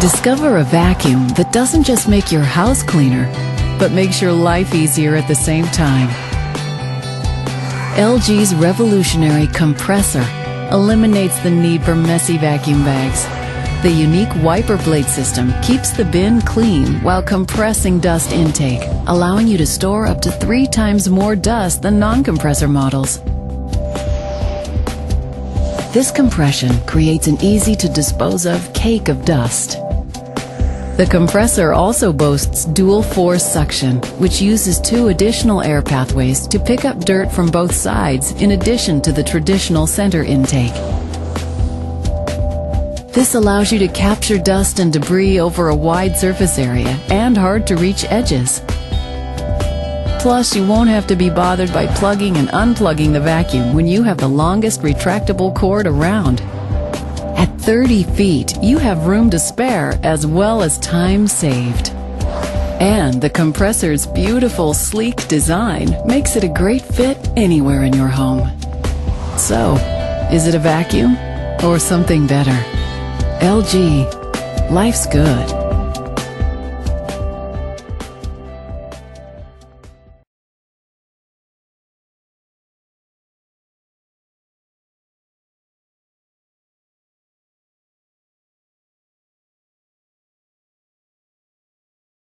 Discover a vacuum that doesn't just make your house cleaner, but makes your life easier at the same time. LG's revolutionary compressor eliminates the need for messy vacuum bags. The unique wiper blade system keeps the bin clean while compressing dust intake, allowing you to store up to 3 times more dust than non-compressor models. This compression creates an easy-to-dispose-of cake of dust. The compressor also boasts dual-force suction, which uses 2 additional air pathways to pick up dirt from both sides in addition to the traditional center intake. This allows you to capture dust and debris over a wide surface area and hard-to-reach edges. Plus, you won't have to be bothered by plugging and unplugging the vacuum when you have the longest retractable cord around. At 30 feet, you have room to spare as well as time saved. And the compressor's beautiful, sleek design makes it a great fit anywhere in your home. So, is it a vacuum or something better? LG, life's good.